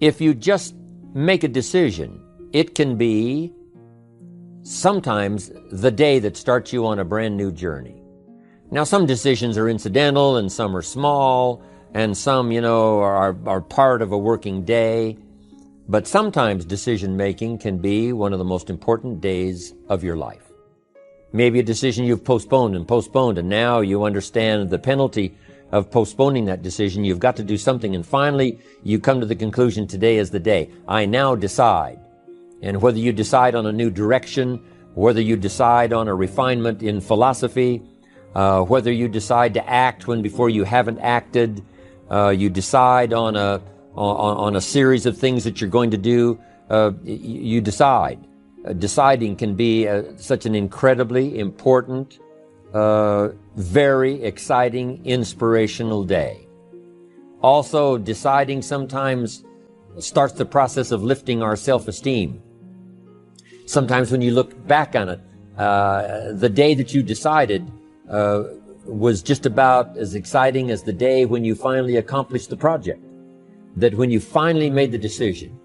If you just make a decision, it can be sometimes the day that starts you on a brand new journey. Now, some decisions are incidental and some are small and some, are part of a working day. But sometimes decision making can be one of the most important days of your life. Maybe a decision you've postponed, and now you understand the penalty of postponing that decision. You've got to do something, and finally you come to the conclusion, today is the day. I now decide. And whether you decide on a new direction, whether you decide on a refinement in philosophy, whether you decide to act when before you haven't acted, you decide on a series of things that you're going to do, you decide. Deciding can be such an incredibly important, very exciting, inspirational day. Also, deciding sometimes starts the process of lifting our self-esteem. Sometimes when you look back on it, the day that you decided was just about as exciting as the day when you finally accomplished the project. That when you finally made the decision,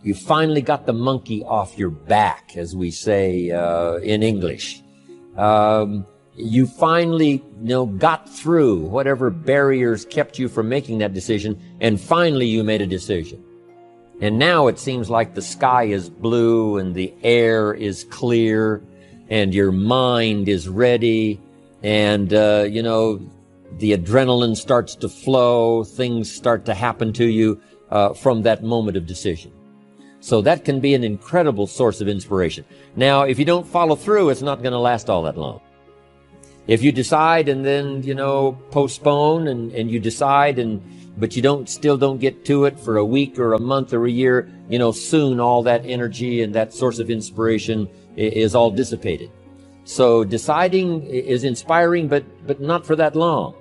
you finally got the monkey off your back, as we say in English. You finally, got through whatever barriers kept you from making that decision, and finally you made a decision. And now it seems like the sky is blue and the air is clear and your mind is ready and, the adrenaline starts to flow, things start to happen to you from that moment of decision. So that can be an incredible source of inspiration. Now, if you don't follow through, it's not going to last all that long. If you decide and then, postpone and you decide but you still don't get to it for a week or a month or a year, soon all that energy and that source of inspiration is all dissipated. So deciding is inspiring, but not for that long.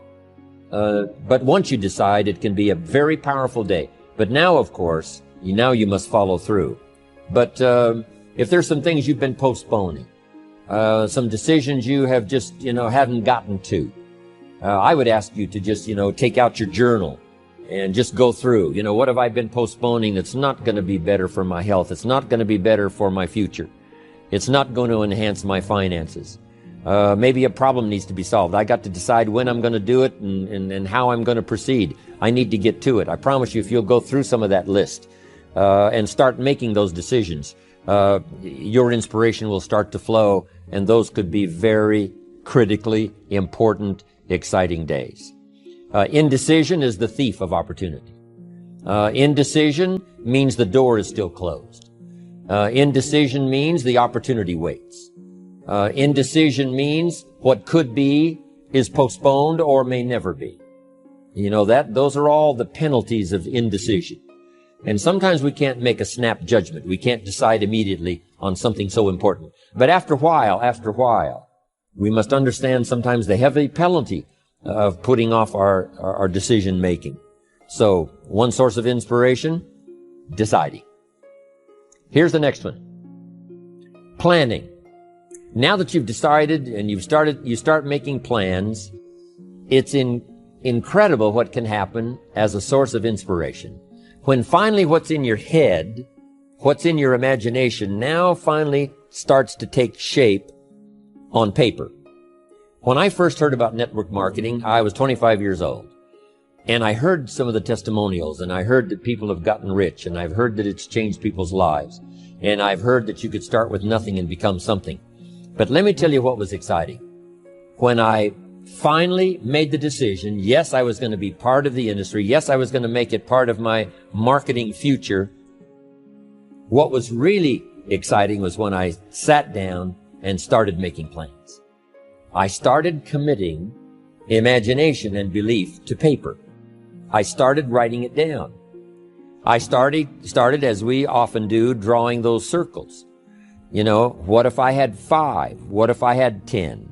But once you decide, it can be a very powerful day. But now, of course, you must follow through. But if there's some things you've been postponing, some decisions you have just, haven't gotten to, I would ask you to just, take out your journal and just go through, what have I been postponing that's not going to be better for my health? It's not going to be better for my future. It's not going to enhance my finances. Maybe a problem needs to be solved. I got to decide when I'm going to do it and how I'm going to proceed. I need to get to it. I promise you, if you'll go through some of that list and start making those decisions, your inspiration will start to flow, and those could be very critically important, exciting days. Indecision is the thief of opportunity. Indecision means the door is still closed. Indecision means the opportunity waits. Indecision means what could be is postponed or may never be. Those are all the penalties of indecision. And sometimes we can't make a snap judgment. We can't decide immediately on something so important. But after a while, we must understand sometimes the heavy penalty of putting off our decision making. So, one source of inspiration, deciding. Here's the next one. Planning. Now that you've decided and you start making plans, it's incredible what can happen as a source of inspiration. When finally what's in your head, what's in your imagination, now finally starts to take shape on paper. When I first heard about network marketing, I was 25 years old. And I heard some of the testimonials, and I heard that people have gotten rich, and I've heard that it's changed people's lives. And I've heard that you could start with nothing and become something. But let me tell you what was exciting. When I finally made the decision, yes, I was going to be part of the industry. Yes, I was going to make it part of my marketing future. What was really exciting was when I sat down and started making plans. I started committing imagination and belief to paper. I started writing it down. I started as we often do, drawing those circles. What if I had 5? What if I had 10?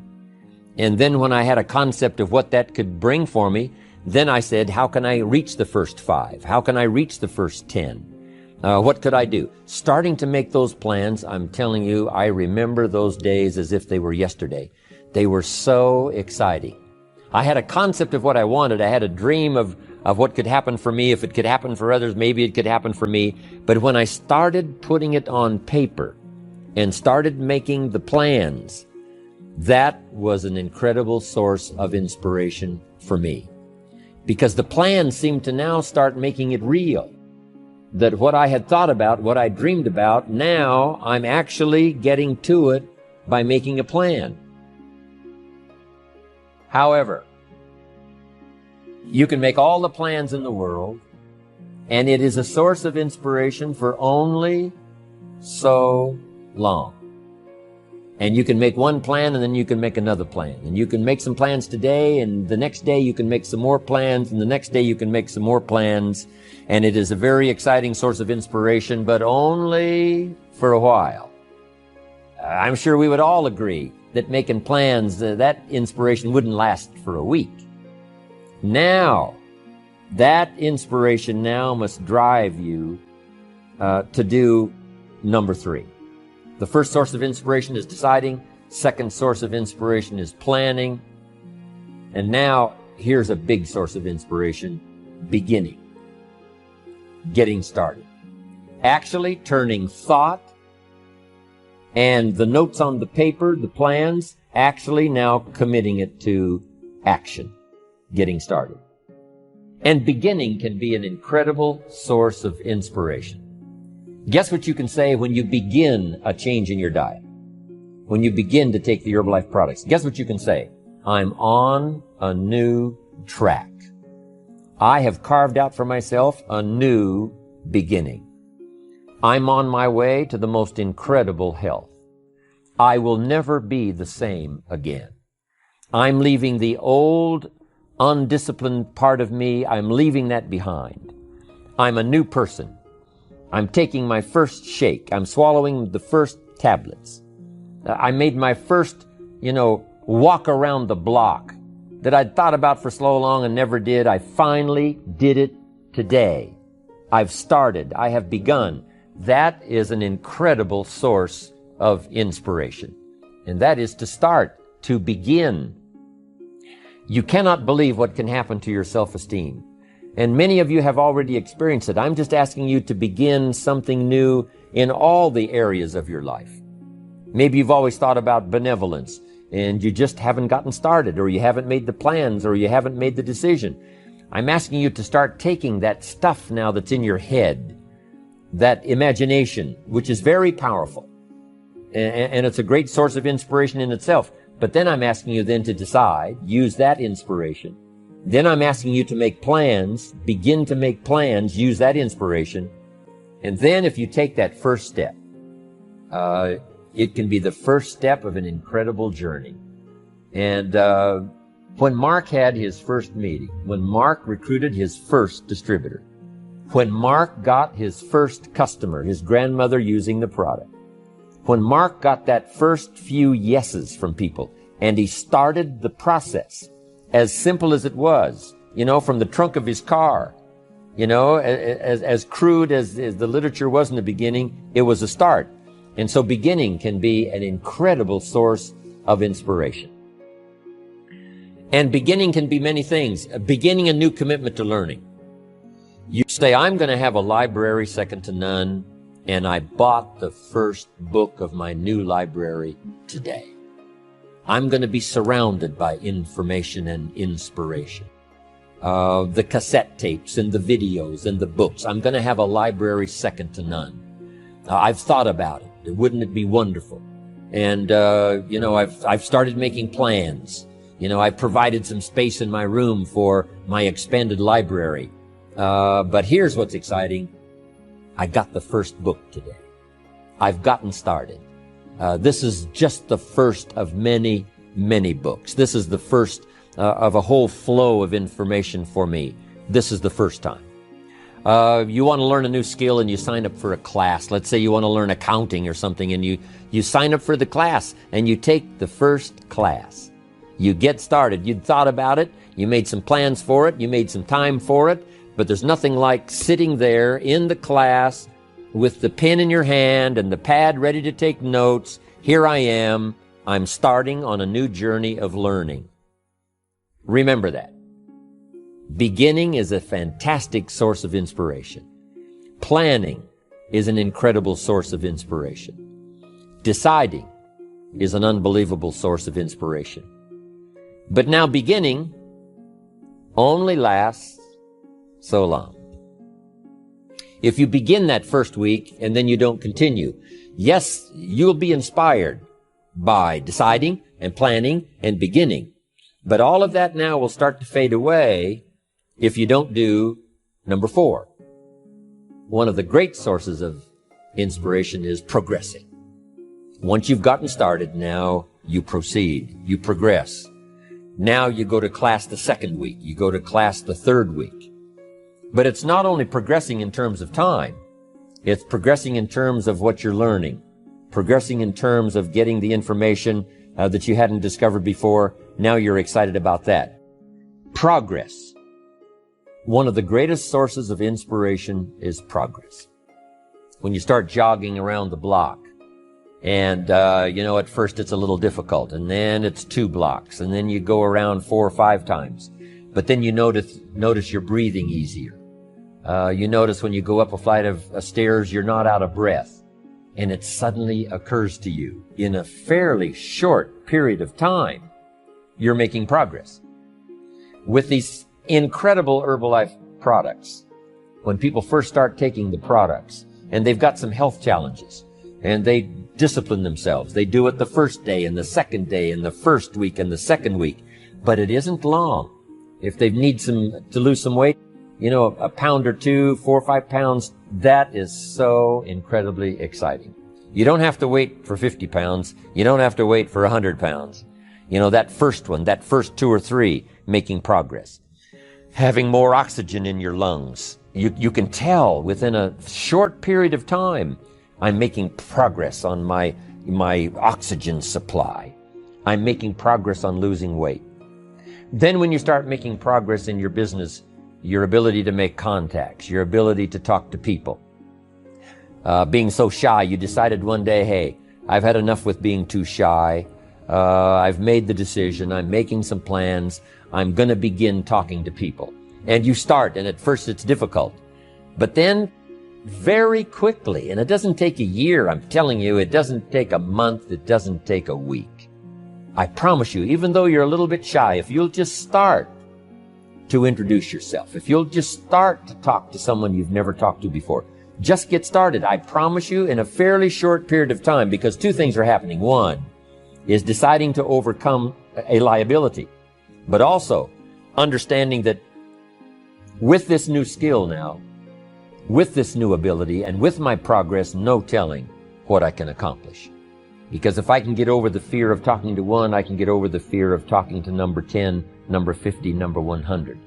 And then when I had a concept of what that could bring for me, then I said, how can I reach the first 5? How can I reach the first 10? What could I do? Starting to make those plans, I'm telling you, I remember those days as if they were yesterday. They were so exciting. I had a concept of what I wanted. I had a dream of of what could happen for me. If it could happen for others, maybe it could happen for me. But when I started putting it on paper and started making the plans, that was an incredible source of inspiration for me. Because the plans seemed to now start making it real. That what I had thought about, what I dreamed about, now I'm actually getting to it by making a plan. However, you can make all the plans in the world, and it is a source of inspiration for only so long. And you can make one plan, and then you can make another plan. And you can make some plans today, and the next day you can make some more plans, and the next day you can make some more plans. And it is a very exciting source of inspiration, but only for a while. I'm sure we would all agree that making plans, that inspiration wouldn't last for a week. Now, that inspiration now must drive you to do number 3. The first source of inspiration is deciding. Second source of inspiration is planning. And now, here's a big source of inspiration: beginning. Getting started. Actually turning thought and the notes on the paper, the plans, actually now committing it to action. Getting started. And beginning can be an incredible source of inspiration. Guess what you can say when you begin a change in your diet? When you begin to take the Herbalife products, guess what you can say? I'm on a new track. I have carved out for myself a new beginning. I'm on my way to the most incredible health. I will never be the same again. I'm leaving the old, undisciplined part of me. I'm leaving that behind. I'm a new person. I'm taking my first shake. I'm swallowing the first tablets. I made my first, walk around the block that I'd thought about for so long and never did. I finally did it today. I've started. I have begun. That is an incredible source of inspiration. And that is to start, to begin. You cannot believe what can happen to your self-esteem. And many of you have already experienced it. I'm just asking you to begin something new in all the areas of your life. Maybe you've always thought about benevolence and you just haven't gotten started, or you haven't made the plans, or you haven't made the decision. I'm asking you to start taking that stuff now that's in your head, that imagination, which is very powerful. And it's a great source of inspiration in itself. But then I'm asking you then to decide, use that inspiration. Then I'm asking you to make plans, begin to make plans, use that inspiration. And then if you take that first step, it can be the first step of an incredible journey. And when Mark had his first meeting, when Mark recruited his first distributor, when Mark got his first customer, his grandmother using the product, when Mark got that first few yeses from people, and he started the process, as simple as it was, from the trunk of his car, as crude as the literature was in the beginning, it was a start. And so beginning can be an incredible source of inspiration. And beginning can be many things. Beginning a new commitment to learning. You say, I'm going to have a library second to none, and I bought the first book of my new library today. I'm going to be surrounded by information and inspiration. The cassette tapes and the videos and the books. I'm going to have a library second to none. I've thought about it. Wouldn't it be wonderful? And, I've started making plans. I've provided some space in my room for my expanded library. But here's what's exciting. I got the first book today. I've gotten started. This is just the first of many, many books. This is the first of a whole flow of information for me. This is the first time. You want to learn a new skill and you sign up for a class. Let's say you want to learn accounting or something, and you sign up for the class and you take the first class. You get started. You'd thought about it. You made some plans for it. You made some time for it. But there's nothing like sitting there in the class with the pen in your hand and the pad ready to take notes. Here I am. I'm starting on a new journey of learning. Remember that. Beginning is a fantastic source of inspiration. Planning is an incredible source of inspiration. Deciding is an unbelievable source of inspiration. But now beginning only lasts so long. If you begin that first week and then you don't continue, yes, you'll be inspired by deciding and planning and beginning. But all of that now will start to fade away if you don't do number 4. One of the great sources of inspiration is progressing. Once you've gotten started, now you proceed, you progress. Now you go to class the second week, you go to class the third week. But it's not only progressing in terms of time, it's progressing in terms of what you're learning, progressing in terms of getting the information that you hadn't discovered before. Now you're excited about that. Progress. One of the greatest sources of inspiration is progress. When you start jogging around the block, and at first it's a little difficult, and then it's 2 blocks, and then you go around 4 or 5 times. But then you notice you're breathing easier. You notice when you go up a flight of stairs, you're not out of breath. And it suddenly occurs to you, in a fairly short period of time, you're making progress. With these incredible Herbalife products, when people first start taking the products, and they've got some health challenges, and they discipline themselves, they do it the first day and the second day and the first week and the second week, but it isn't long. If they need to lose some weight, a pound or 2, 4 or 5 pounds, that is so incredibly exciting. You don't have to wait for 50 pounds. You don't have to wait for 100 pounds. That first one, that first 2 or 3, making progress. Having more oxygen in your lungs. You can tell within a short period of time, I'm making progress on my oxygen supply. I'm making progress on losing weight. Then when you start making progress in your business, your ability to make contacts, your ability to talk to people. Being so shy, you decided one day, hey, I've had enough with being too shy. I've made the decision. I'm making some plans. I'm going to begin talking to people. And you start, and at first it's difficult. But then very quickly, and it doesn't take a year, I'm telling you, it doesn't take a month, it doesn't take a week. I promise you, even though you're a little bit shy, if you'll just start to introduce yourself, if you'll just start to talk to someone you've never talked to before, just get started. I promise you, in a fairly short period of time, because 2 things are happening. One is deciding to overcome a liability, but also understanding that with this new skill now, with this new ability, and with my progress, no telling what I can accomplish. Because if I can get over the fear of talking to 1, I can get over the fear of talking to number 10, number 50, number 100.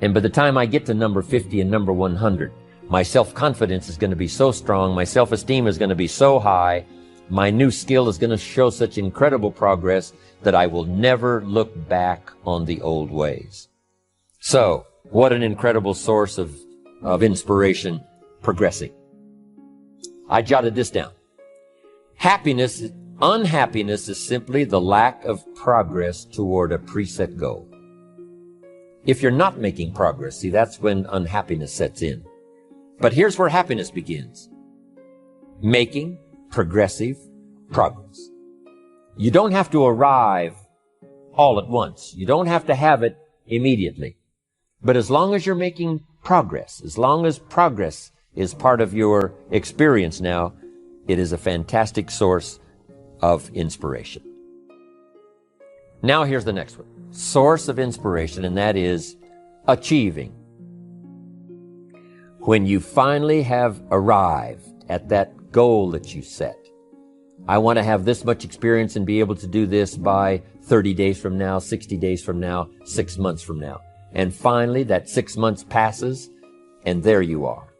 And by the time I get to number 50 and number 100, my self-confidence is going to be so strong, my self-esteem is going to be so high, my new skill is going to show such incredible progress that I will never look back on the old ways. So, what an incredible source of inspiration, progressing. I jotted this down. Unhappiness is simply the lack of progress toward a preset goal. If you're not making progress, see, that's when unhappiness sets in. But here's where happiness begins. Making progressive progress. You don't have to arrive all at once. You don't have to have it immediately. But as long as you're making progress, as long as progress is part of your experience now, it is a fantastic source of inspiration. Now here's the next one. Source of inspiration, and that is achieving. When you finally have arrived at that goal that you set, I want to have this much experience and be able to do this by 30 days from now, 60 days from now, 6 months from now. And finally, that 6 months passes, and there you are.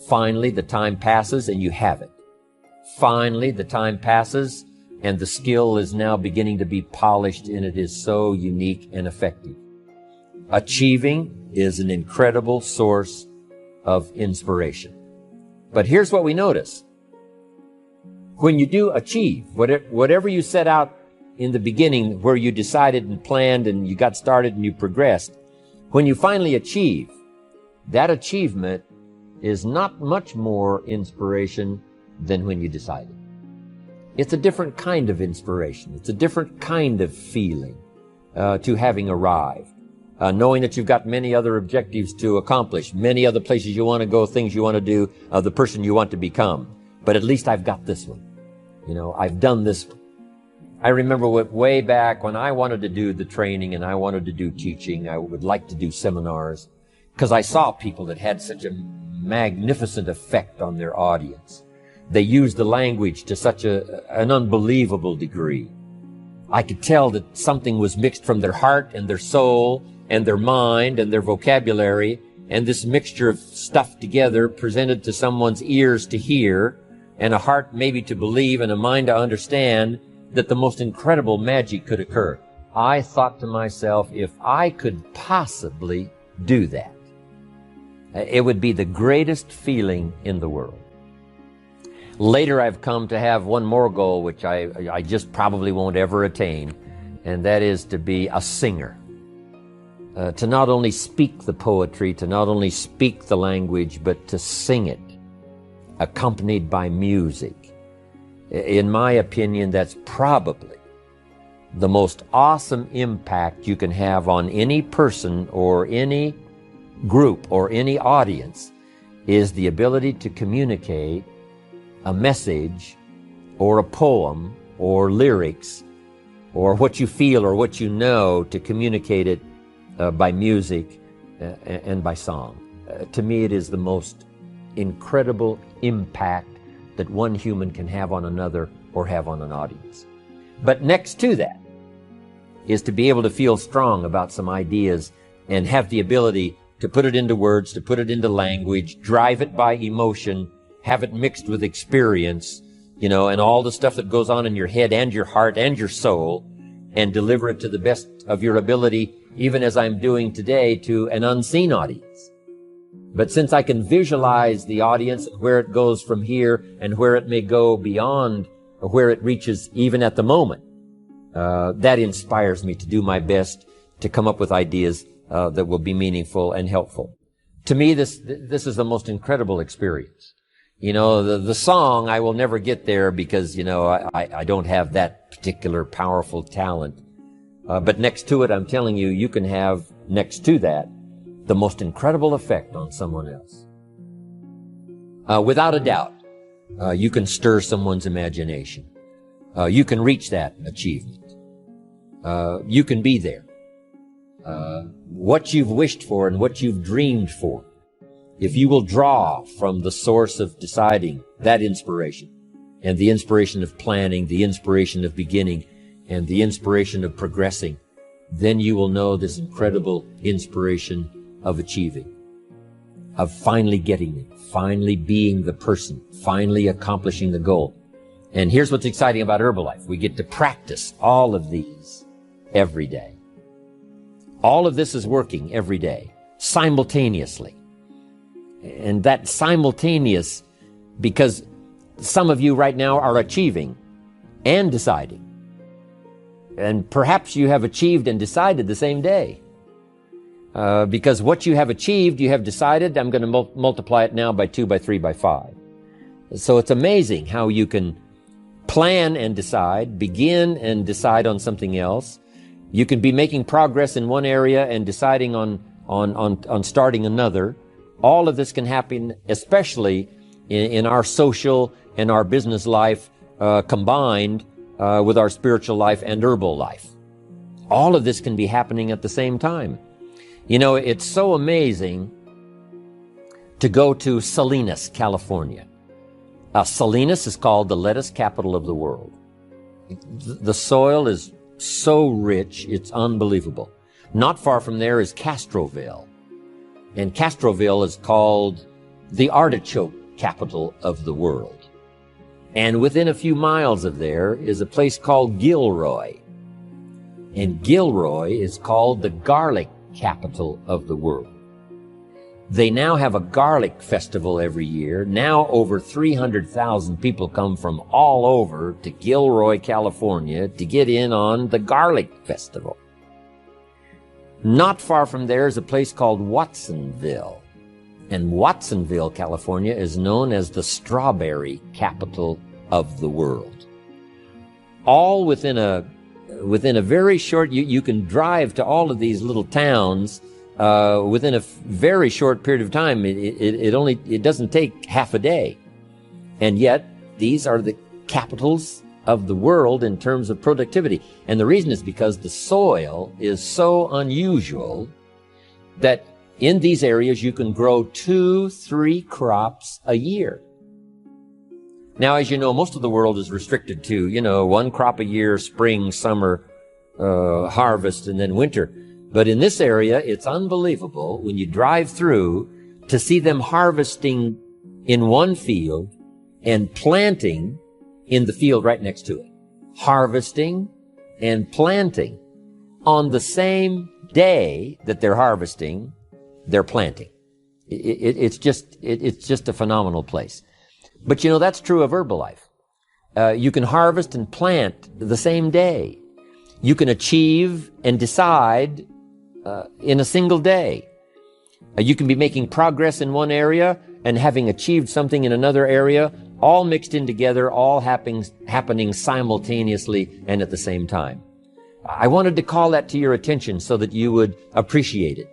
Finally, the time passes, and you have it. Finally, the time passes, and the skill is now beginning to be polished, and it is so unique and effective. Achieving is an incredible source of inspiration. But here's what we notice. When you do achieve, whatever you set out in the beginning, where you decided and planned and you got started and you progressed, When you finally achieve, that achievement is not much more inspiration than when you decided. It's a different kind of inspiration. It's a different kind of feeling to having arrived. Knowing that you've got many other objectives to accomplish, many other places you want to go, things you want to do, the person you want to become. But at least I've got this one. You know, I've done this one. I remember way back when I wanted to do the training and I wanted to do teaching, I would like to do seminars, because I saw people that had such a magnificent effect on their audience. They used the language to such an unbelievable degree. I could tell that something was mixed from their heart and their soul and their mind and their vocabulary, and this mixture of stuff together presented to someone's ears to hear and a heart maybe to believe and a mind to understand that the most incredible magic could occur. I thought to myself, if I could possibly do that, it would be the greatest feeling in the world. Later, I've come to have one more goal, which I just probably won't ever attain, and that is to be a singer. To not only speak the poetry, to not only speak the language, but to sing it, accompanied by music. In my opinion, that's probably the most awesome impact you can have on any person or any group or any audience, is the ability to communicate a message or a poem or lyrics or what you feel or what you know, to communicate it by music and by song. To me, it is the most incredible impact that one human can have on another or have on an audience. But next to that is to be able to feel strong about some ideas and have the ability to put it into words, to put it into language, drive it by emotion, have it mixed with experience, you know, and all the stuff that goes on in your head and your heart and your soul, and deliver it to the best of your ability, even as I'm doing today, to an unseen audience. But since I can visualize the audience, where it goes from here and where it may go beyond where it reaches even at the moment, that inspires me to do my best to come up with ideas that will be meaningful and helpful. To me, this is the most incredible experience. You know, the song, I will never get there because, you know, I don't have that particular powerful talent. But next to it, I'm telling you, you can have next to that the most incredible effect on someone else. Without a doubt, you can stir someone's imagination. You can reach that achievement. You can be there. What you've wished for and what you've dreamed for, if you will draw from the source of deciding, that inspiration, and the inspiration of planning, the inspiration of beginning, and the inspiration of progressing, then you will know this incredible inspiration of achieving, of finally getting it, finally being the person, finally accomplishing the goal. And here's what's exciting about Herbalife. We get to practice all of these every day. All of this is working every day, simultaneously. And that simultaneous, because some of you right now are achieving and deciding. And perhaps you have achieved and decided the same day. Because what you have achieved, you have decided, I'm going to multiply it now by 2, by 3, by 5. So it's amazing how you can plan and decide, begin and decide on something else. You can be making progress in one area and deciding on starting another. All of this can happen, especially in our social and our business life combined with our spiritual life and herbal life. All of this can be happening at the same time. You know, it's so amazing to go to Salinas, California. Salinas is called the lettuce capital of the world. The soil is so rich, it's unbelievable. Not far from there is Castroville. And Castroville is called the artichoke capital of the world. And within a few miles of there is a place called Gilroy. And Gilroy is called the garlic capital of the world. They now have a garlic festival every year. Now over 300,000 people come from all over to Gilroy, California to get in on the garlic festival. Not far from there is a place called Watsonville. And Watsonville, California, is known as the strawberry capital of the world. All within a very short, you can drive to all of these little towns within a very short period of time. It doesn't take half a day. And yet, these are the capitals of the world in terms of productivity. And the reason is because the soil is so unusual that in these areas you can grow 2-3 crops a year. Now, as you know, most of the world is restricted to, 1 crop a year, spring, summer, harvest, and then winter. But in this area, it's unbelievable when you drive through to see them harvesting in one field and planting in the field right next to it. Harvesting and planting. On the same day that they're harvesting, they're planting. It's just a phenomenal place. But that's true of Herbalife. You can harvest and plant the same day. You can achieve and decide in a single day. You can be making progress in one area and having achieved something in another area, all mixed in together, all happening simultaneously and at the same time. I wanted to call that to your attention so that you would appreciate it,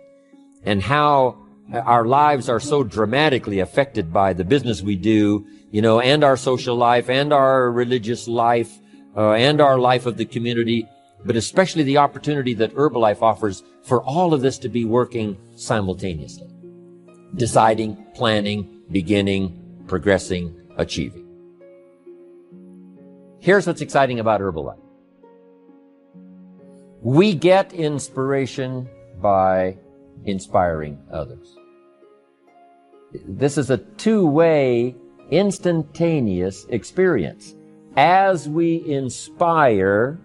and how our lives are so dramatically affected by the business we do, and our social life, and our religious life, and our life of the community, but especially the opportunity that Herbalife offers for all of this to be working simultaneously. Deciding, planning, beginning, progressing, achieving. Here's what's exciting about Herbalife. We get inspiration by inspiring others. This is a two-way, instantaneous experience. As we inspire,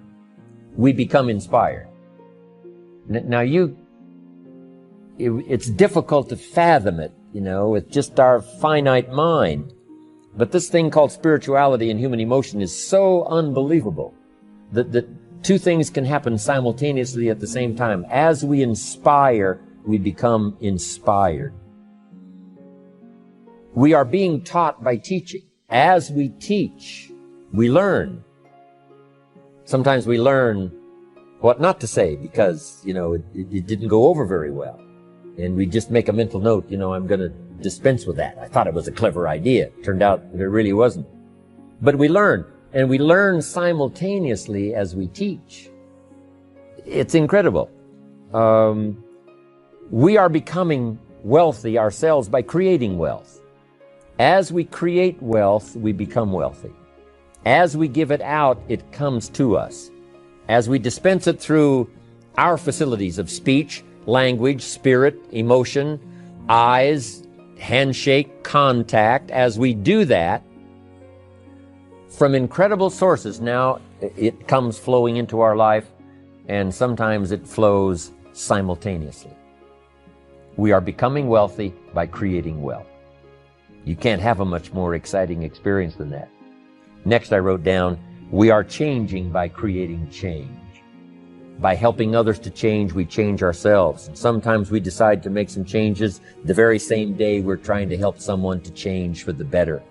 we become inspired. Now it's difficult to fathom it, with just our finite mind. But this thing called spirituality and human emotion is so unbelievable that two things can happen simultaneously at the same time. As we inspire, we become inspired. We are being taught by teaching. As we teach, we learn. Sometimes we learn what not to say because, it didn't go over very well. And we just make a mental note, I'm going to dispense with that. I thought it was a clever idea. Turned out that it really wasn't. But we learn, and we learn simultaneously as we teach. It's incredible. We are becoming wealthy ourselves by creating wealth. As we create wealth, we become wealthy. As we give it out, it comes to us. As we dispense it through our facilities of speech, language, spirit, emotion, eyes, handshake, contact, as we do that, from incredible sources, now it comes flowing into our life, and sometimes it flows simultaneously. We are becoming wealthy by creating wealth. You can't have a much more exciting experience than that. Next, I wrote down, we are changing by creating change. By helping others to change, we change ourselves. And sometimes we decide to make some changes the very same day we're trying to help someone to change for the better.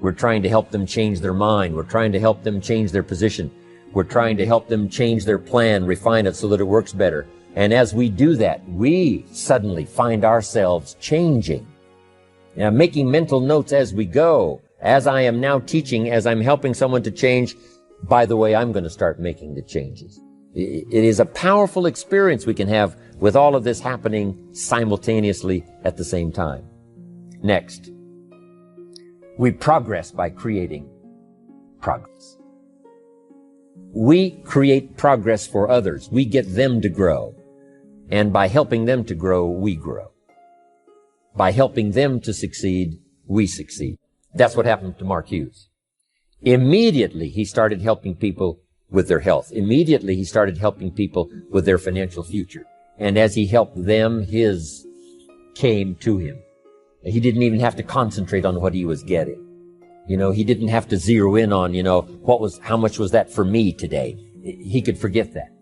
We're trying to help them change their mind. We're trying to help them change their position. We're trying to help them change their plan, refine it so that it works better. And as we do that, we suddenly find ourselves changing. Now, making mental notes as we go. As I am now teaching, as I'm helping someone to change, by the way, I'm going to start making the changes. It is a powerful experience we can have with all of this happening simultaneously at the same time. Next, we progress by creating progress. We create progress for others. We get them to grow. And by helping them to grow, we grow. By helping them to succeed, we succeed. That's what happened to Mark Hughes. Immediately, he started helping people with their health. Immediately, he started helping people with their financial future. And as he helped them, his came to him. He didn't even have to concentrate on what he was getting. He didn't have to zero in on, how much was that for me today? He could forget that.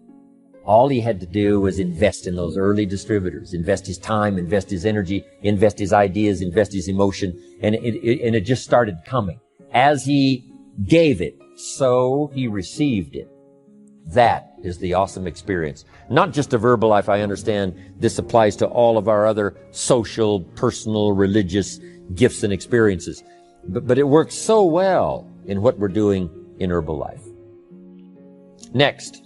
All he had to do was invest in those early distributors, invest his time, invest his energy, invest his ideas, invest his emotion, and it just started coming. As he gave it, so he received it. That is the awesome experience. Not just a Verbalife, I understand this applies to all of our other social, personal, religious gifts and experiences. But it works so well in what we're doing in Herbalife. Next,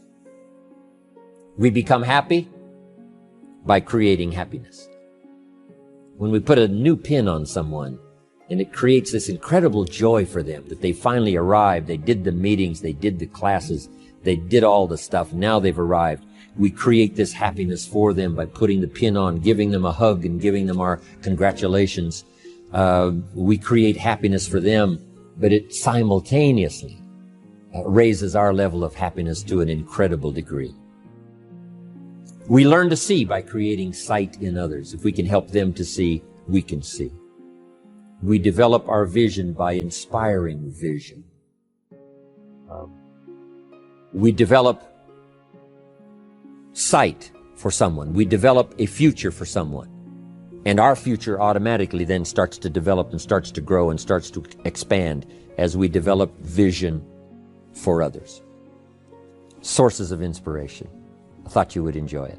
we become happy by creating happiness. When we put a new pin on someone, and it creates this incredible joy for them that they finally arrived, they did the meetings, they did the classes, they did all the stuff, now they've arrived. We create this happiness for them by putting the pin on, giving them a hug and giving them our congratulations. We create happiness for them, but it simultaneously raises our level of happiness to an incredible degree. We learn to see by creating sight in others. If we can help them to see, we can see. We develop our vision by inspiring vision. We develop sight for someone. We develop a future for someone. And our future automatically then starts to develop and starts to grow and starts to expand as we develop vision for others. Sources of inspiration. I thought you would enjoy it.